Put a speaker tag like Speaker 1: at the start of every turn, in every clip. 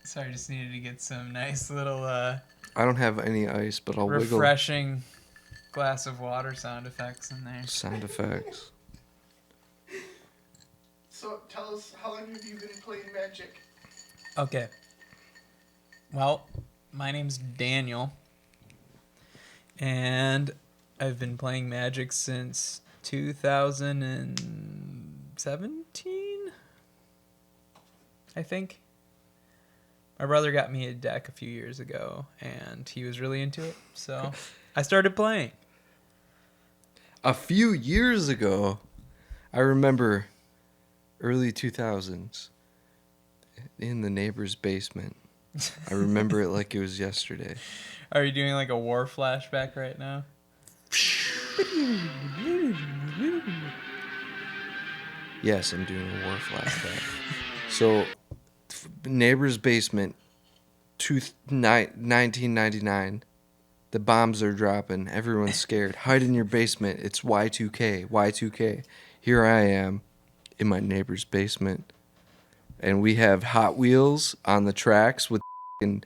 Speaker 1: Sorry, just needed to get some nice little
Speaker 2: I don't have any ice, but I'll wiggle.
Speaker 1: refreshing glass of water sound effects in there.
Speaker 2: Sound effects.
Speaker 3: So tell us, how long have you been playing Magic?
Speaker 1: Okay. Well, my name's Daniel, and I've been playing Magic since 2017, I think. My brother got me a deck a few years ago, and he was really into it, so I started playing.
Speaker 2: A few years ago, I remember early 2000s in the neighbor's basement. I remember it like it was yesterday.
Speaker 1: Are you doing like a war flashback right now?
Speaker 2: Yes, I'm doing a war flashback. So, neighbor's basement, 1999. The bombs are dropping. Everyone's scared. Hide in your basement. It's Y2K. Y2K. Here I am in my neighbor's basement. And we have Hot Wheels on the tracks with with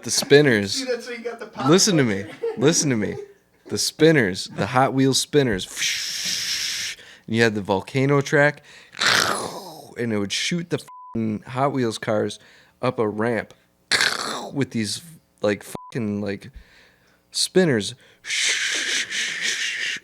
Speaker 2: the spinners.
Speaker 3: See, that's why you got the pop
Speaker 2: Listen to
Speaker 3: culture.
Speaker 2: me. Listen to me. The spinners, the Hot Wheels spinners. And you had the volcano track, and it would shoot the Hot Wheels cars up a ramp with these like fucking like spinners.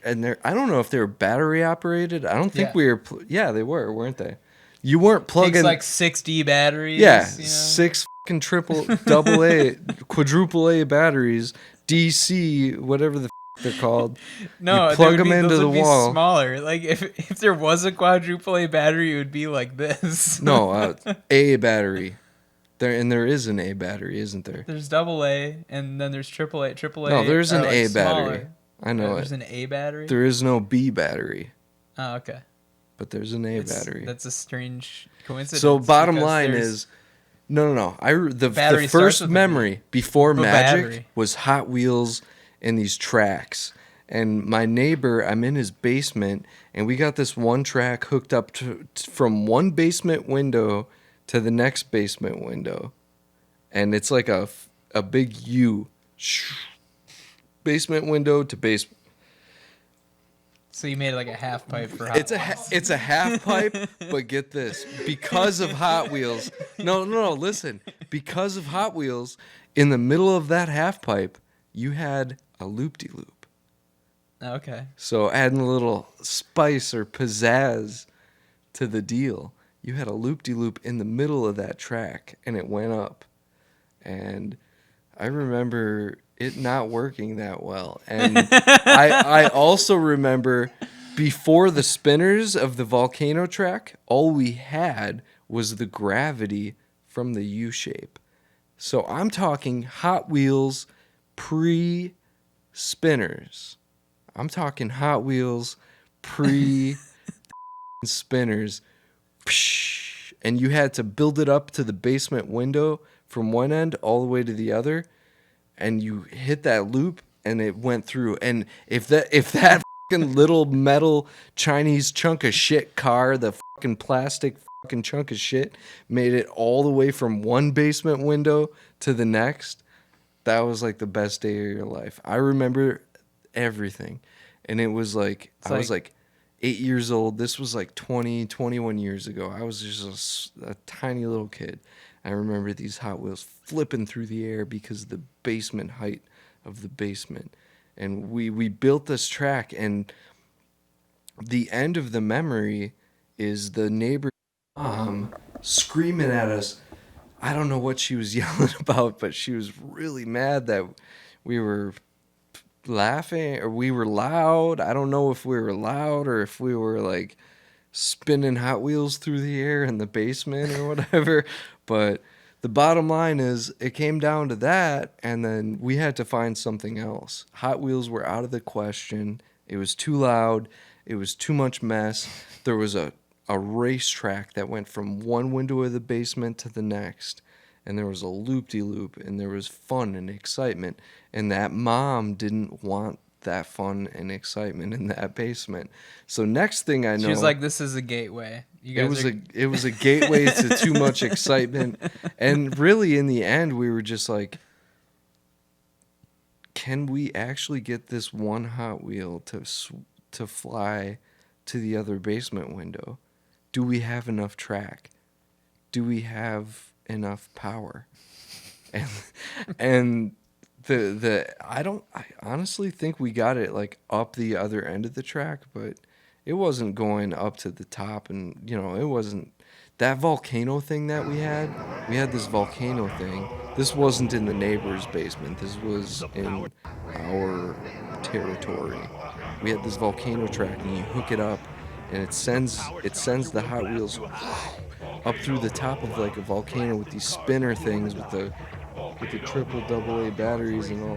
Speaker 2: And I don't know if they were battery operated. I don't think
Speaker 1: Yeah.
Speaker 2: we were. Yeah, they were, weren't they? You weren't plugging.
Speaker 1: Takes like 6D batteries.
Speaker 2: Yeah,
Speaker 1: you know?
Speaker 2: 6 fucking triple, double A, quadruple A batteries, DC, whatever the they're called.
Speaker 1: No,
Speaker 2: you plug them
Speaker 1: those
Speaker 2: into the
Speaker 1: would be
Speaker 2: wall.
Speaker 1: smaller. Like if there was a quadruple A battery, it would be like this.
Speaker 2: No, A battery. There is an A battery, isn't there?
Speaker 1: There's double A, and then there's triple A. Triple A.
Speaker 2: No, there's an
Speaker 1: are, like,
Speaker 2: A
Speaker 1: smaller.
Speaker 2: battery. I know
Speaker 1: There's
Speaker 2: it.
Speaker 1: an A battery.
Speaker 2: There is no B battery,
Speaker 1: Oh, okay.
Speaker 2: but there's an A battery.
Speaker 1: That's a strange coincidence.
Speaker 2: So bottom
Speaker 1: because
Speaker 2: line
Speaker 1: there's-
Speaker 2: is, no. The
Speaker 1: Battery starts
Speaker 2: first
Speaker 1: with a B.
Speaker 2: memory before
Speaker 1: But
Speaker 2: Magic
Speaker 1: battery.
Speaker 2: was Hot Wheels and these tracks. And my neighbor, I'm in his basement, and we got this one track hooked up from one basement window to the next basement window, and it's like a big U, basement window to basement.
Speaker 1: So you made like a half pipe for Hot
Speaker 2: It's a half pipe, but get this, because of Hot Wheels. No, listen. Because of Hot Wheels, in the middle of that half pipe, you had a loop-de-loop.
Speaker 1: Okay.
Speaker 2: So adding a little spice or pizzazz to the deal, you had a loop-de-loop in the middle of that track, and it went up. And I remember it not working that well. And I also remember before the spinners of the volcano track, all we had was the gravity from the U-shape. So I'm talking Hot Wheels pre-spinners. I'm talking Hot Wheels pre-spinners. And you had to build it up to the basement window from one end all the way to the other. And you hit that loop and it went through. And if that fucking little metal Chinese chunk of shit car, the fucking plastic fucking chunk of shit, made it all the way from one basement window to the next, that was like the best day of your life. I remember everything. And it was like, I was like 8 years old. This was like 20, 21 years ago. I was just a tiny little kid. I remember these Hot Wheels flipping through the air because of the basement height of the basement. And we built this track, and the end of the memory is the neighbor screaming at us. I don't know what she was yelling about, but she was really mad that we were laughing or we were loud. I don't know if we were loud or if we were like spinning Hot Wheels through the air in the basement or whatever. But the bottom line is it came down to that, and then we had to find something else. Hot Wheels were out of the question. It was too loud. It was too much mess. There was a racetrack that went from one window of the basement to the next, and there was a loop-de-loop, and there was fun and excitement, and that mom didn't want that fun and excitement in that basement. So next thing I know,
Speaker 1: She was like, "This is a gateway." You guys
Speaker 2: it was a gateway to too much excitement, and really in the end we were just like, can we actually get this one Hot Wheel to fly to the other basement window? Do we have enough track? Do we have enough power? And I honestly think we got it like up the other end of the track, but it wasn't going up to the top, and it wasn't that volcano thing that we had. We had this volcano thing. This wasn't in the neighbor's basement. This was in our territory. We had this volcano track, and you hook it up, and it sends the Hot Wheels up through the top of like a volcano with these spinner things with the triple AA batteries and all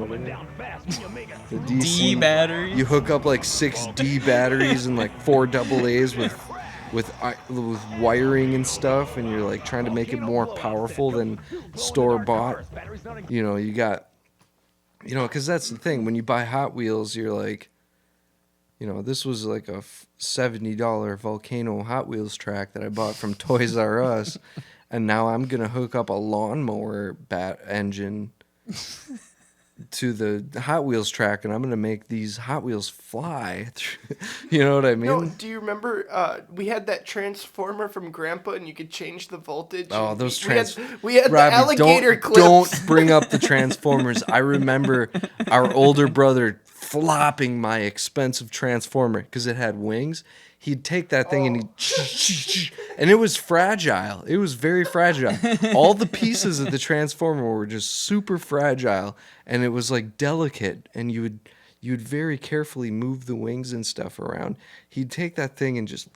Speaker 2: the DC
Speaker 1: D batteries.
Speaker 2: You hook up like 6 D batteries and like 4 AA's with wiring and stuff, and you're like trying to make it more powerful than store bought. You got because that's the thing, when you buy Hot Wheels, you're like, this was like a $70 volcano Hot Wheels track that I bought from Toys R Us. And now I'm going to hook up a lawnmower engine to the Hot Wheels track, and I'm going to make these Hot Wheels fly. You know what I mean?
Speaker 3: No, do you remember we had that transformer from Grandpa, and you could change the voltage?
Speaker 2: Oh, those
Speaker 3: we had
Speaker 2: Robbie,
Speaker 3: the alligator clips.
Speaker 2: Don't bring up the Transformers. I remember our older brother flopping my expensive Transformer because it had wings. He'd take that thing and it was fragile. It was very fragile. All the pieces of the Transformer were just super fragile, and it was like delicate, and you'd very carefully move the wings and stuff around. He'd take that thing and just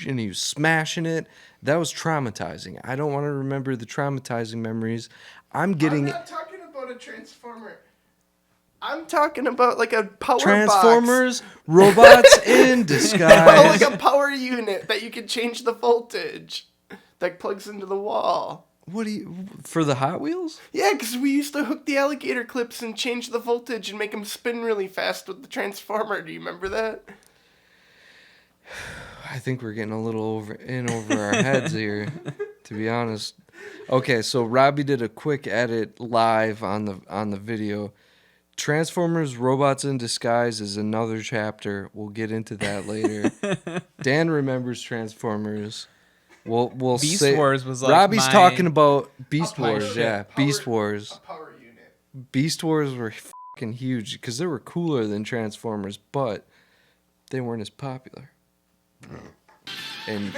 Speaker 2: and he was smashing it. That was traumatizing. I don't want to remember the traumatizing memories.
Speaker 3: I'm not talking about a Transformer. I'm talking about like a power
Speaker 2: Transformers, robots in disguise.
Speaker 3: Like a power unit that you can change the voltage that plugs into the wall.
Speaker 2: For the Hot Wheels?
Speaker 3: Yeah, because we used to hook the alligator clips and change the voltage and make them spin really fast with the Transformer. Do you remember that?
Speaker 2: I think we're getting a little over our heads here, to be honest. Okay, so Robbie did a quick edit live on the video. Transformers Robots in Disguise is another chapter. We'll get into that later. Dan remembers Transformers. We'll
Speaker 1: Beast
Speaker 2: say,
Speaker 1: Wars was like
Speaker 2: Robbie's talking about Beast
Speaker 3: power
Speaker 2: Wars.
Speaker 3: ship.
Speaker 2: Yeah, Beast Wars.
Speaker 3: A power unit.
Speaker 2: Beast Wars were fucking huge because they were cooler than Transformers, but they weren't as popular. And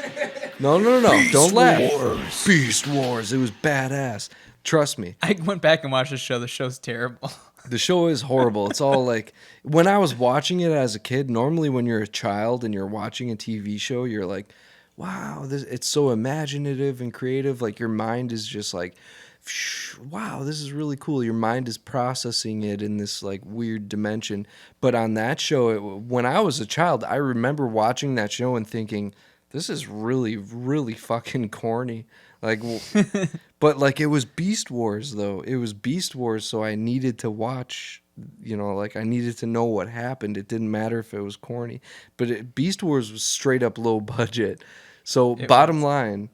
Speaker 2: no, don't laugh. Beast Wars. It was badass. Trust me.
Speaker 1: I went back and watched the show. The show's terrible.
Speaker 2: The show is horrible. It's all like, when I was watching it as a kid, normally when you're a child and you're watching a TV show, you're like, wow, it's so imaginative and creative. Like, your mind is just like, wow, this is really cool. Your mind is processing it in this like weird dimension. But on that show, when I was a child, I remember watching that show and thinking, this is really, really fucking corny. Like, but like, it was Beast Wars though. It was Beast Wars, so I needed to watch. Like, I needed to know what happened. It didn't matter if it was corny, but Beast Wars was straight up low budget. So bottom line,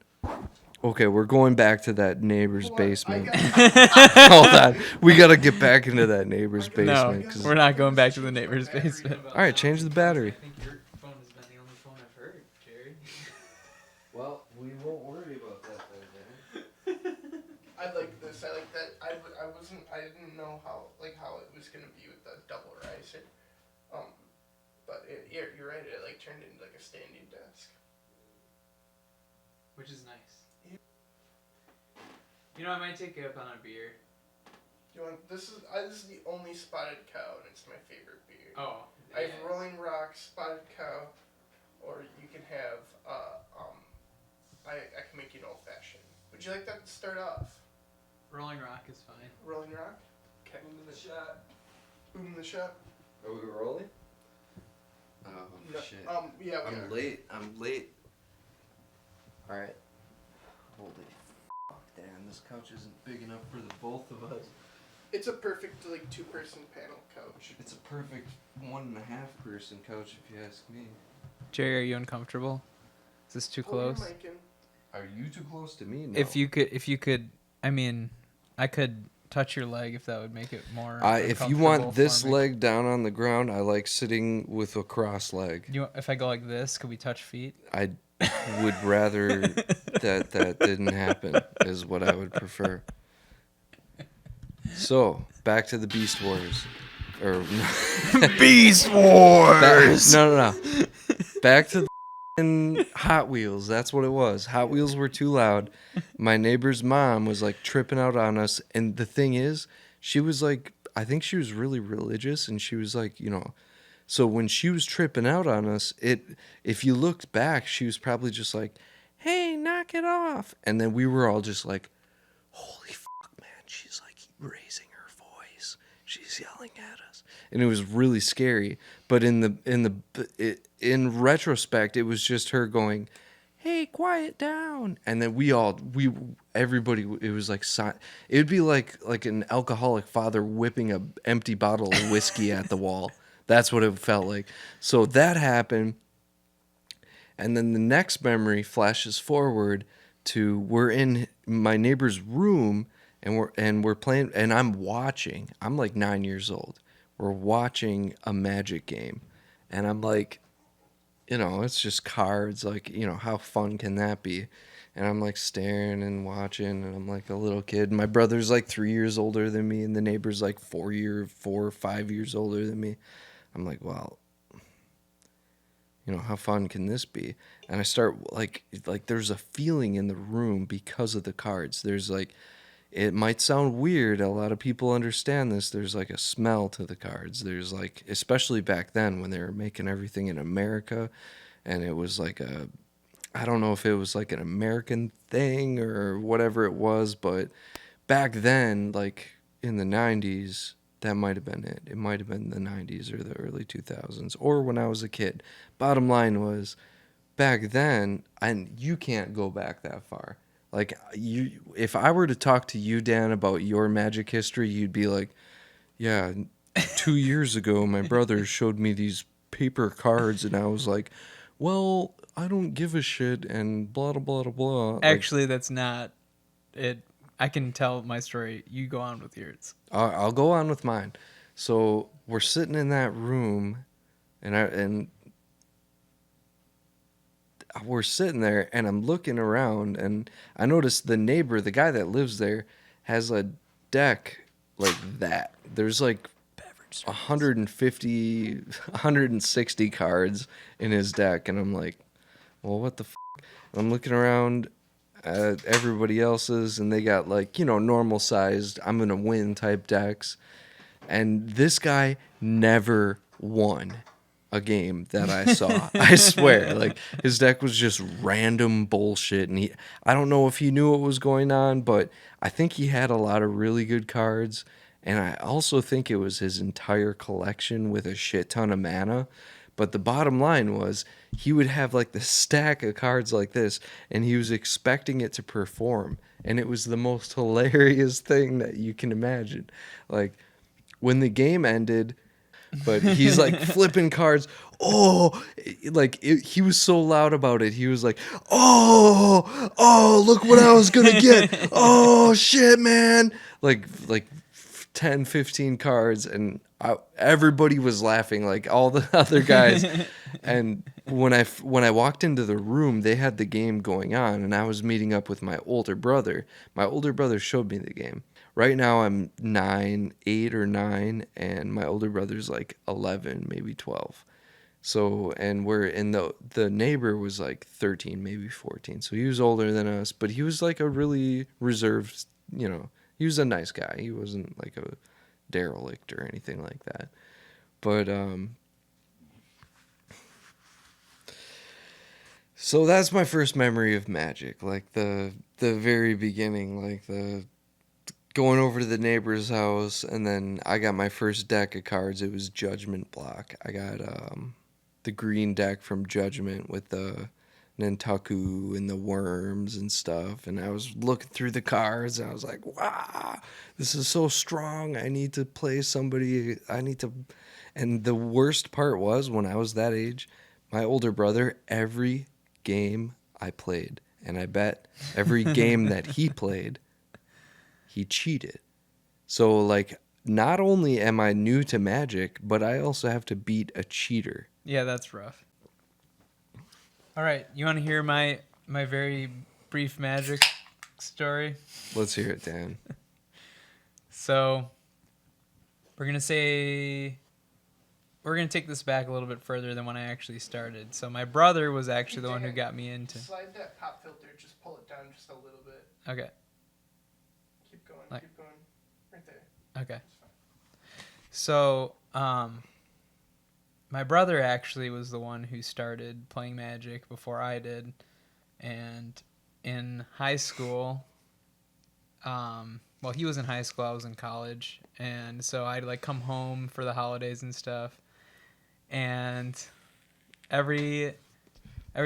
Speaker 2: okay, we're going back to that neighbor's basement. Hold on, we gotta get back into that neighbor's basement.
Speaker 1: No, we're not going back to the neighbor's basement.
Speaker 2: All right, change the battery.
Speaker 1: I think your phone has been the only phone I've heard, Jerry.
Speaker 2: Well, we won't worry about that then.
Speaker 3: I like this. I like that. I didn't know how it was gonna be with the double riser. But you're right. It like turned into like a standing desk.
Speaker 1: Which is nice. I might take you up on a beer.
Speaker 3: This is the only spotted cow, and it's my favorite beer.
Speaker 1: Oh.
Speaker 3: I have Rolling Rock, Spotted Cow, or you can have I can make you an old fashioned. Would you like that to start off?
Speaker 1: Rolling Rock is fine.
Speaker 3: Rolling Rock. Okay. Boom the shot. Boom the shot.
Speaker 2: Are we rolling? Oh
Speaker 3: No,
Speaker 2: shit!
Speaker 3: Yeah.
Speaker 2: I'm late. All right. Holy fuck, Dan! This couch isn't big enough for the both of us.
Speaker 3: It's a perfect like 2-person panel couch.
Speaker 2: It's a perfect 1.5 person couch, if you ask me.
Speaker 1: Jerry, are you uncomfortable? Is this too
Speaker 3: Pull your
Speaker 1: close?
Speaker 3: mic in.
Speaker 2: Are you too close to me? No.
Speaker 1: If you could, I mean, I could touch your leg if that would make it more.
Speaker 2: If you want this leg down on the ground, I like sitting with a cross leg.
Speaker 1: If I go like this, could we touch feet?
Speaker 2: I would rather that didn't happen, is what I would prefer. So, back to the Beast Wars. Or
Speaker 1: Beast Wars!
Speaker 2: No. Back to the Hot Wheels. That's what it was. Hot Wheels were too loud. My neighbor's mom was like tripping out on us. And the thing is, she was like, I think she was really religious. And she was like, you know, so when she was tripping out on us, if you looked back, she was probably just like, hey, knock it off. And then we were all just like, holy fuck, man. She's like raising her voice. She's yelling at us. And it was really scary. But in retrospect, it was just her going, hey, quiet down. And then everybody, it was like, it would be like an alcoholic father whipping a empty bottle of whiskey at the wall. That's what it felt like. So that happened. And then the next memory flashes forward to we're in my neighbor's room and we're playing, and I'm watching. I'm like 9 years old. We're watching a Magic game. And I'm like, you know, it's just cards. Like, you know, how fun can that be? And I'm like staring and watching, and I'm like a little kid. My brother's like 3 years older than me, and the neighbor's like 4 or 5 years older than me. I'm like, well, you know, how fun can this be? And I start like there's a feeling in the room because of the cards. There's like, it might sound weird. A lot of people understand this. There's like a smell to the cards. There's like, especially back then when they were making everything in America, and it was like I don't know if it was like an American thing or whatever it was, but back then, like in the 90s, that might have been it. It might have been the 90s or the early 2000s, or when I was a kid. Bottom line was, back then, and you can't go back that far. Like, if I were to talk to you, Dan, about your Magic history, you'd be like, yeah, 2 years ago, my brother showed me these paper cards, and I was like, well, I don't give a shit, and blah, blah, blah, blah.
Speaker 1: Actually, that's not it. I can tell my story. You go on with yours.
Speaker 2: I'll go on with mine. So we're sitting in that room, and we're sitting there, and I'm looking around, and I noticed the neighbor, the guy that lives there, has a deck like that. There's like 150, 160 cards in his deck, and I'm like, well, what the f***? I'm looking around at everybody else's, and they got like, you know, normal sized, I'm gonna win type decks. And this guy never won a game that I saw. I swear. Like, his deck was just random bullshit. And I don't know if he knew what was going on, but I think he had a lot of really good cards. And I also think it was his entire collection with a shit ton of mana. But the bottom line was, he would have like the stack of cards like this, and he was expecting it to perform. And it was the most hilarious thing that you can imagine. Like, when the game ended, but he's like flipping cards. Oh, like he was so loud about it. He was like, oh, look what I was going to get. Oh, shit, man. Like 10, 15 cards. And everybody was laughing, like all the other guys. And when I walked into the room, they had the game going on, and I was meeting up with my older brother. My older brother showed me the game. Right now I'm 8 or 9, and my older brother's like 11, maybe 12. So, and we're in the neighbor was like 13, maybe 14. So he was older than us, but he was like a really reserved, you know, he was a nice guy. He wasn't like a derelict or anything like that. But, so that's my first memory of Magic, like the very beginning, like the going over to the neighbor's house, and then I got my first deck of cards. It was Judgment Block. I got the green deck from Judgment with the Nantaku and the worms and stuff, and I was looking through the cards, and I was like, wow, this is so strong. I need to play somebody. And the worst part was, when I was that age, my older brother, every game I played, and I bet every game that he played, he cheated. So, like, not only am I new to Magic, but I also have to beat a cheater.
Speaker 1: Yeah, that's rough. All right, you want to hear my very brief Magic story?
Speaker 2: Let's hear it, Dan.
Speaker 1: So, we're gonna take this back a little bit further than when I actually started. So my brother was actually the one who got me into.
Speaker 3: Slide that pop filter. Just pull it down just a little bit.
Speaker 1: Okay.
Speaker 3: Keep going.
Speaker 1: Like-
Speaker 3: Keep going. Right there.
Speaker 1: Okay. So, my brother actually was the one who started playing Magic before I did, and in high school, well, he was in high school, I was in college, and so I'd like come home for the holidays and stuff, and every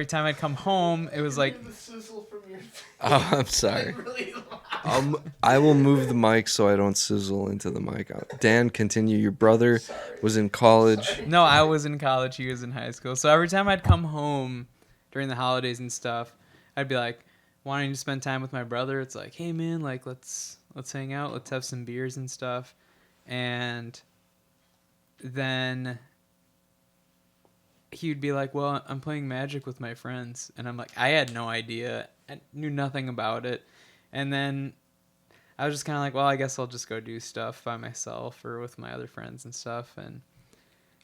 Speaker 1: time I'd come home, it was like,
Speaker 3: the sizzle from your
Speaker 2: Oh, I'm sorry.
Speaker 3: really loud.
Speaker 2: I will move the mic so I don't sizzle into the mic. Dan, continue. Your brother
Speaker 3: Sorry.
Speaker 2: was in college.
Speaker 3: Sorry.
Speaker 1: no, I was in college, he was in high school, so every time I'd come home during the holidays and stuff, I'd be like wanting to spend time with my brother. It's like, hey man, like let's hang out, let's have some beers and stuff, and then he would be like, well, I'm playing Magic with my friends. And I'm like, I had no idea. I knew nothing about it. And then I was just kind of like, well, I guess I'll just go do stuff by myself or with my other friends and stuff. And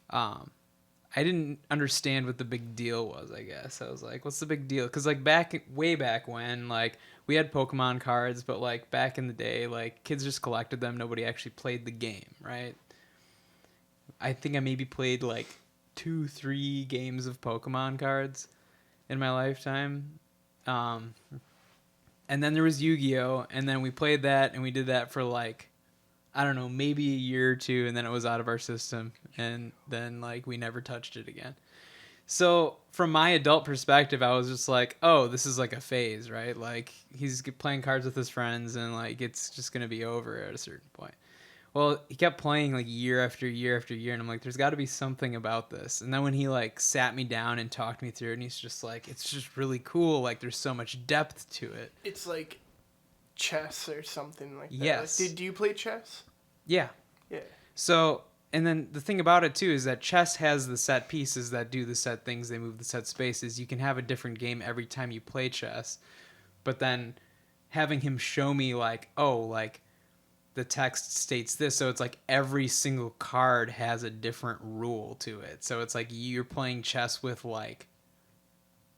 Speaker 1: I didn't understand what the big deal was, I guess. I was like, what's the big deal? Because, like, way back when, like, we had Pokemon cards, but, like, back in the day, like, kids just collected them. Nobody actually played the game, right? I think I maybe played, like, 2-3 games of Pokemon cards in my lifetime. And then there was Yu-Gi-Oh! And then we played that, and we did that for, like, I don't know, maybe a year or two, and then it was out of our system. And then, like, we never touched it again. So from my adult perspective, I was just like, oh, this is like a phase, right? Like, he's playing cards with his friends, and, like, it's just going to be over at a certain point. Well, he kept playing like year after year after year, and I'm like, there's got to be something about this. And then when he like sat me down and talked me through it, and he's just like, it's just really cool. Like, there's so much depth to it.
Speaker 3: It's like chess or something like that.
Speaker 1: Yes.
Speaker 3: Like, do you play chess?
Speaker 1: Yeah.
Speaker 3: Yeah.
Speaker 1: So, and then the thing about it too is that chess has the set pieces that do the set things. They move the set spaces. You can have a different game every time you play chess. But then having him show me like, oh, like, the text states this, so it's like every single card has a different rule to it. So it's like you're playing chess with, like,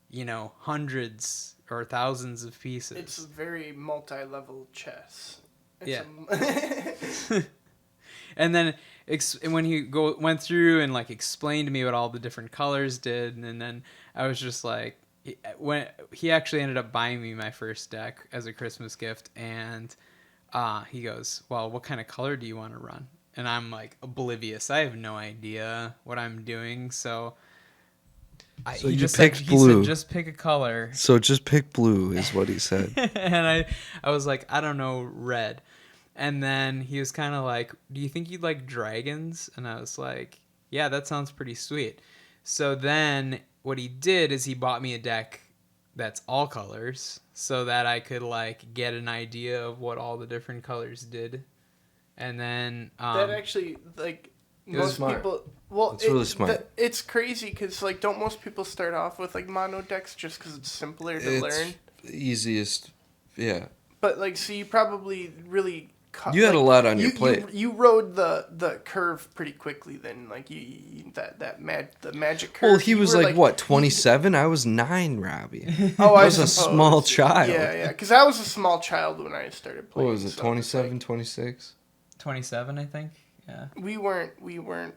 Speaker 1: you know, hundreds or thousands of pieces.
Speaker 3: It's very multi-level chess.
Speaker 1: Yeah.
Speaker 3: It's
Speaker 1: And then when he went through and like explained to me what all the different colors did, and then I was just like, when he actually ended up buying me my first deck as a Christmas gift, and he goes, well, what kind of color do you want to run? And I'm like oblivious. I have no idea what I'm doing. So
Speaker 2: So you picked blue.
Speaker 1: He said, just pick a color.
Speaker 2: So just pick blue is what he said.
Speaker 1: And I was like, I don't know, red. And then he was kind of like, do you think you'd like dragons? And I was like, yeah, that sounds pretty sweet. So then what he did is he bought me a deck that's all colors so that I could like get an idea of what all the different colors did. And then
Speaker 3: that actually, like, most
Speaker 2: smart.
Speaker 3: people, well,
Speaker 2: It's really smart.
Speaker 3: It's crazy because, like, don't most people start off with like mono decks just because it's simpler to learn?
Speaker 2: Easiest, yeah.
Speaker 3: But like, so you probably really
Speaker 2: You had a lot on your plate.
Speaker 3: You rode the curve pretty quickly then, like the magic curve.
Speaker 2: Well, he
Speaker 3: You
Speaker 2: was
Speaker 3: were,
Speaker 2: like what, 27? I was 9, Robbie.
Speaker 3: Oh,
Speaker 2: I
Speaker 3: I
Speaker 2: was a
Speaker 3: suppose.
Speaker 2: small child.
Speaker 3: Yeah, because I was a small child when I started
Speaker 2: What
Speaker 3: playing.
Speaker 2: was it,
Speaker 3: so
Speaker 2: 27,
Speaker 3: it's
Speaker 2: 26?
Speaker 1: 27, I think. Yeah.
Speaker 3: like, we weren't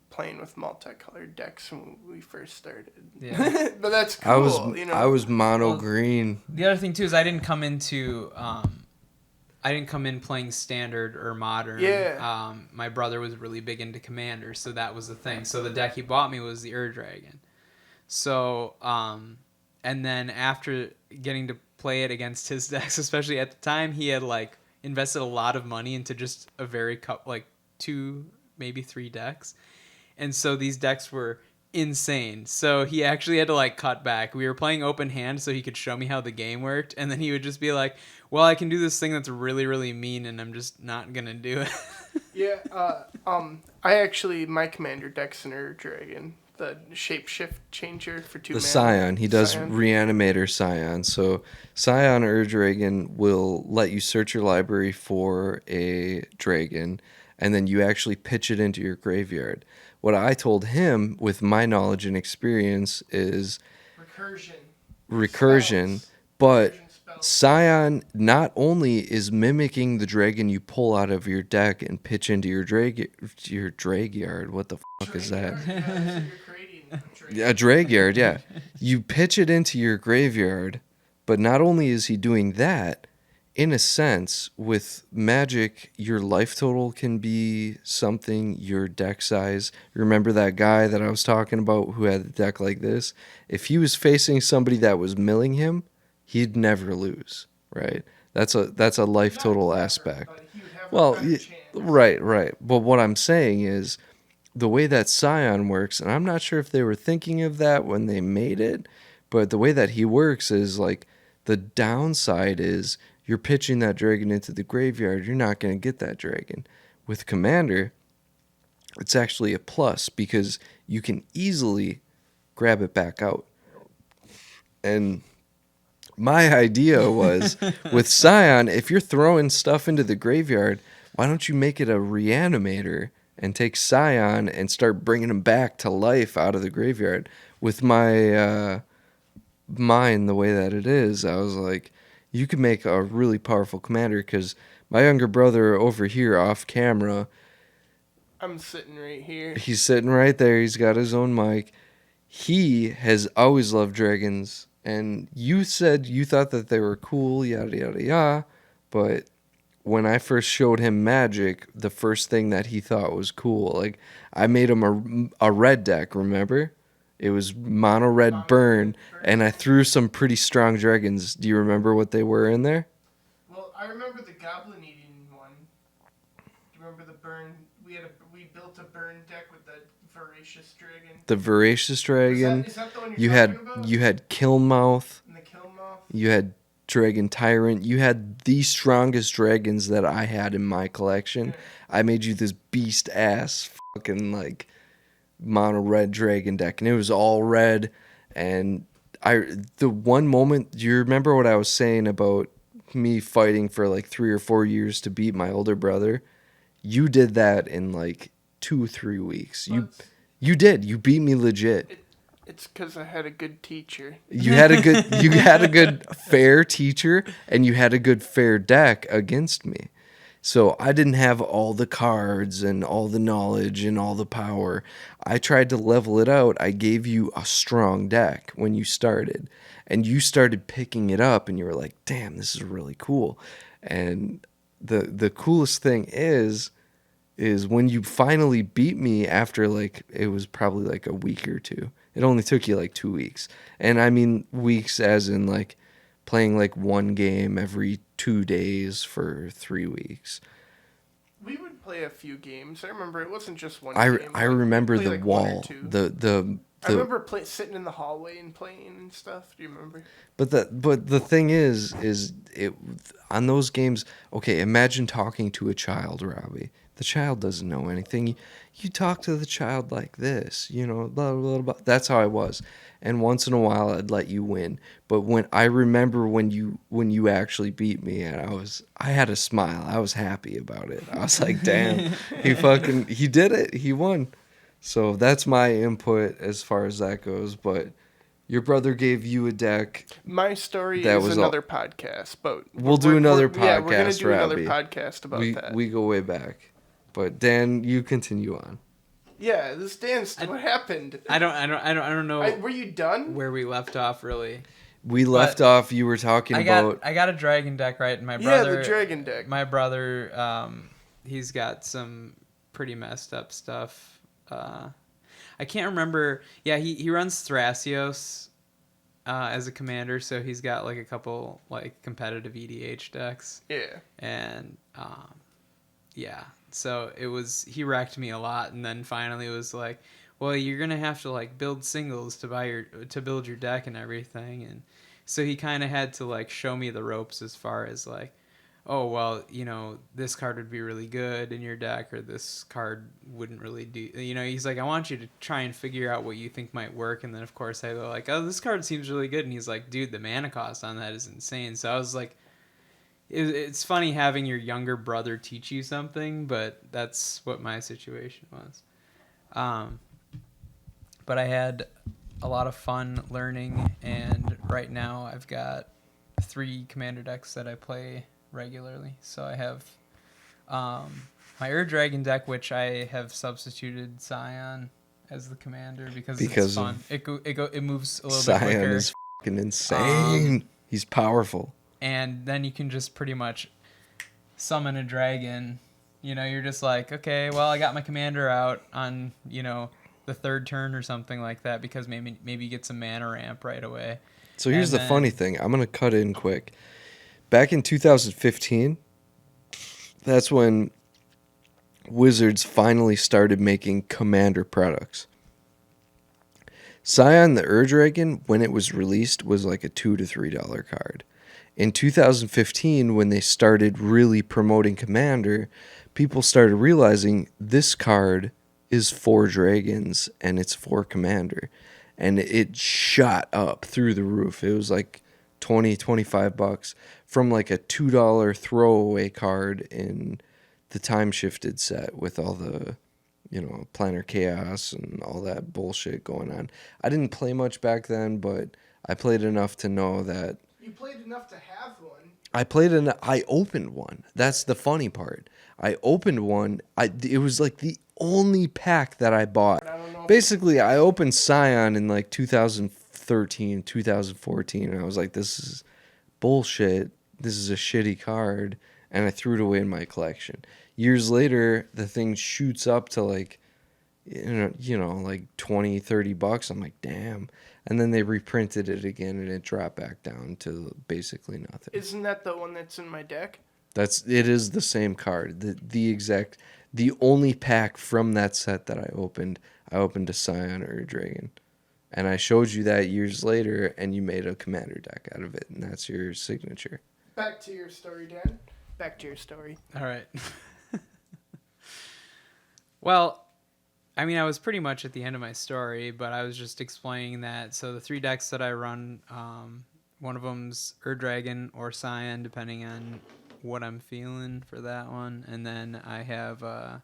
Speaker 3: playing with multicolored decks when we first started.
Speaker 1: Yeah.
Speaker 3: But that's cool.
Speaker 2: I was mono
Speaker 1: Well,
Speaker 2: green.
Speaker 1: The other thing too is I didn't come in playing standard or modern.
Speaker 3: Yeah.
Speaker 1: My brother was really big into Commander, so that was the thing. So the deck he bought me was the Ur Dragon. So and then after getting to play it against his decks, especially at the time, he had like invested a lot of money into just a very like 2, maybe 3 decks, and so these decks were insane. So he actually had to like cut back. We were playing open hand so he could show me how the game worked, and then he would just be like, well, I can do this thing that's really, really mean, and I'm just not gonna do it.
Speaker 3: Yeah, I actually, my commander deck's an Ur Dragon, the shapeshift changer for 2
Speaker 2: The
Speaker 3: mana.
Speaker 2: Scion. He does
Speaker 3: Scion.
Speaker 2: Reanimator Scion. So Scion or Dragon will let you search your library for a dragon, and then you actually pitch it into your graveyard. What I told him, with my knowledge and experience, is recursion.
Speaker 3: Spells.
Speaker 2: But
Speaker 3: Recursion spells.
Speaker 2: Scion not only is mimicking the dragon you pull out of your deck and pitch into your drag yard. What the fuck is that?
Speaker 3: Yeah, that's what you're creating.
Speaker 2: A drag yard, yeah. You pitch it into your graveyard, but not only is he doing that, in a sense, with Magic, your life total can be something, your deck size. Remember that guy that I was talking about who had a deck like this? If he was facing somebody that was milling him, he'd never lose, right? That's a life total aspect.
Speaker 3: But he would have
Speaker 2: Well,
Speaker 3: a better chance.
Speaker 2: right. But what I'm saying is, the way that Scion works, and I'm not sure if they were thinking of that when they made it, but the way that he works is like, the downside is you're pitching that dragon into the graveyard, you're not going to get that dragon. With Commander, it's actually a plus because you can easily grab it back out. And my idea was, with Scion, if you're throwing stuff into the graveyard, why don't you make it a reanimator and take Scion and start bringing him back to life out of the graveyard? With my mind the way that it is, I was like, you could make a really powerful commander, because my younger brother over here off camera,
Speaker 3: I'm sitting right here.
Speaker 2: he's sitting right there, he's got his own mic. He has always loved dragons, and you said you thought that they were cool, yada yada yada, but when I first showed him Magic, the first thing that he thought was cool, like, I made him a red deck, remember? It was mono red burn, and I threw some pretty strong dragons. Do you remember what they were in there?
Speaker 3: Well, I remember the goblin eating one. Do you remember the burn? We built a burn deck with the voracious dragon.
Speaker 2: The voracious dragon.
Speaker 3: Is that the one
Speaker 2: You
Speaker 3: you're
Speaker 2: had
Speaker 3: talking about?
Speaker 2: you had Killmouth.
Speaker 3: And the Killmoth?
Speaker 2: You had Dragon Tyrant. You had the strongest dragons that I had in my collection.
Speaker 3: Yeah.
Speaker 2: I made you this beast ass fucking like mono red dragon deck, and it was all red. And the one moment, do you remember what I was saying about me fighting for like 3 or 4 years to beat my older brother? You did that in like 2-3 weeks. You did. You beat me legit.
Speaker 3: It's because I had a good teacher.
Speaker 2: You had a good fair teacher, and you had a good fair deck against me. So I didn't have all the cards and all the knowledge and all the power. I tried to level it out. I gave you a strong deck when you started, and you started picking it up, and you were like, damn, this is really cool. And the coolest thing is when you finally beat me after, like, it was probably like a week or two. It only took you like 2 weeks. And I mean weeks as in like playing like one game every 2 days for 3 weeks.
Speaker 3: We would play a few games. I remember it wasn't just one
Speaker 2: I
Speaker 3: game.
Speaker 2: remember
Speaker 3: We'd play,
Speaker 2: the
Speaker 3: like, one or
Speaker 2: wall.
Speaker 3: two.
Speaker 2: I
Speaker 3: I remember sitting in the hallway and playing and stuff. Do you remember?
Speaker 2: But the thing is it on those games. Okay, imagine talking to a child, Robbie. The child doesn't know anything. You talk to the child like this, you know, blah, blah, blah. That's how I was. And once in a while, I'd let you win. But when I remember when you actually beat me, and I had a smile. I was happy about it. I was like, damn, he did it. He won. So that's my input as far as that goes. But your brother gave you a deck.
Speaker 3: My story
Speaker 2: That
Speaker 3: is
Speaker 2: was
Speaker 3: another podcast, but
Speaker 2: We'll do another
Speaker 3: Yeah, we're gonna
Speaker 2: podcast,
Speaker 3: do another
Speaker 2: Robbie.
Speaker 3: podcast about that.
Speaker 2: We go way back. But Dan, you continue on.
Speaker 3: Yeah, this dance. What happened?
Speaker 1: I don't know
Speaker 3: Were you done?
Speaker 1: where we left off really.
Speaker 2: We left off. You were talking about.
Speaker 1: I got a dragon deck, right? And my brother.
Speaker 3: Yeah, the dragon deck.
Speaker 1: My brother, he's got some pretty messed up stuff. I can't remember. Yeah, he runs Thrasios. as a commander, so he's got like a couple like competitive EDH decks.
Speaker 3: Yeah.
Speaker 1: And yeah, so he wrecked me a lot, and then finally it was like, well, you're gonna have to like build singles to build your deck and everything, and so he kind of had to like show me the ropes as far as like, oh well, this card would be really good in your deck, or this card wouldn't really do. He's like, I want you to try and figure out what you think might work, and then of course I go like, oh, this card seems really good, and he's like, dude, the mana cost on that is insane. So I was like, it's funny having your younger brother teach you something, but that's what my situation was. But I had a lot of fun learning, and right now I've got 3 commander decks that I play regularly. So I have my Ur Dragon deck, which I have substituted Scion as the commander because it's fun. It moves a little bit quicker.
Speaker 2: Scion is fucking insane. He's powerful.
Speaker 1: And then you can just pretty much summon a dragon. You're just like, okay, well, I got my commander out on, the 3rd turn or something like that, because maybe you get some mana ramp right away.
Speaker 2: So here's the funny thing. I'm going to cut in quick. Back in 2015, that's when Wizards finally started making commander products. Scion the Ur Dragon, when it was released, was like a $2 to $3 card. In 2015, when they started really promoting Commander, people started realizing this card is 4 dragons and it's 4 Commander. And it shot up through the roof. It was like $20-$25 from like a $2 throwaway card in the Time Shifted set with all the, Planar Chaos and all that bullshit going on. I didn't play much back then, but I played enough to know that.
Speaker 3: You played enough to have one.
Speaker 2: I opened one. That's the funny part. I opened one. It was like the only pack that I bought. Basically, I opened Scion in like 2013, 2014, and I was like, this is bullshit. This is a shitty card. And I threw it away in my collection. Years later, the thing shoots up to like, like $20-$30. I'm like, damn. And then they reprinted it again, and it dropped back down to basically nothing.
Speaker 3: Isn't that the one that's in my deck?
Speaker 2: It is the same card. The only pack from that set that I opened a Scion or a Dragon. And I showed you that years later, and you made a commander deck out of it, and that's your signature.
Speaker 3: Back to your story, Dan. Back to your story.
Speaker 1: All right. Well, I mean, I was pretty much at the end of my story, but I was just explaining that. So the 3 decks that I run, one of them's Ur Dragon or Scion, depending on what I'm feeling for that one. And then I have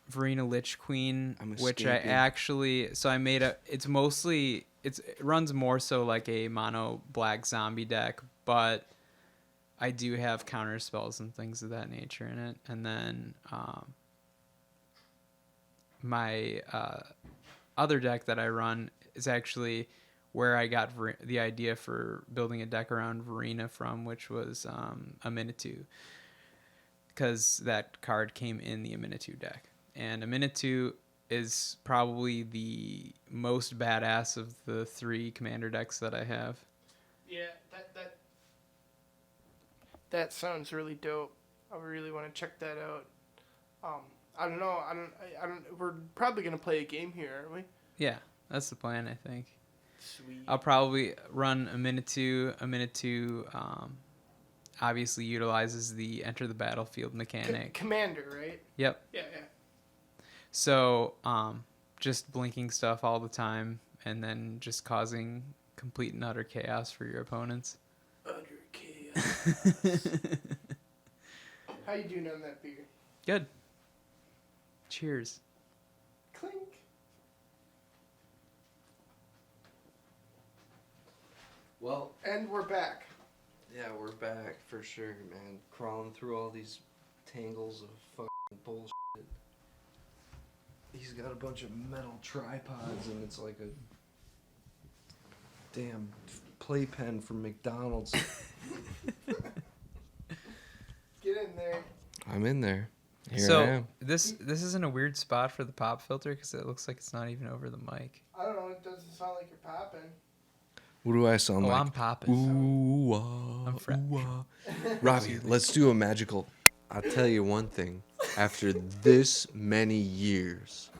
Speaker 1: Verena Lich Queen, which I actually... So I made it runs more so like a mono black zombie deck, but I do have counter spells and things of that nature in it. And then my other deck that I run is actually where I got the idea for building a deck around Verena from, which was Aminatu, because that card came in the Aminatu deck. And Aminatu is probably the most badass of the 3 commander decks that I have.
Speaker 3: Yeah, that sounds really dope. I really want to check that out. I don't know. I don't. We're probably gonna play a game here, aren't we?
Speaker 1: Yeah, that's the plan, I think.
Speaker 3: Sweet.
Speaker 1: I'll probably run Aminatu. Aminatu obviously utilizes the enter the battlefield mechanic.
Speaker 3: Commander, right?
Speaker 1: Yep.
Speaker 3: Yeah.
Speaker 1: So, just blinking stuff all the time, and then just causing complete and utter chaos for your opponents.
Speaker 3: Utter chaos. How you doing on that beer?
Speaker 1: Good. Cheers.
Speaker 3: Clink.
Speaker 2: Well,
Speaker 3: and we're back.
Speaker 2: Yeah, we're back for sure, man. Crawling through all these tangles of fucking bullshit. He's got a bunch of metal tripods, and it's like a damn playpen from McDonald's.
Speaker 3: Get in there.
Speaker 2: I'm in there. Here I
Speaker 1: So
Speaker 2: am.
Speaker 1: this isn't a weird spot for the pop filter because it looks like it's not even over the mic.
Speaker 3: I don't know. It doesn't sound like you're popping.
Speaker 2: What do I sound
Speaker 1: Oh,
Speaker 2: like?
Speaker 1: I'm popping.
Speaker 2: Ooh, ah,
Speaker 1: I'm fresh.
Speaker 2: ooh, ah. Robbie, let's do a magical. I'll tell you one thing. After this many years,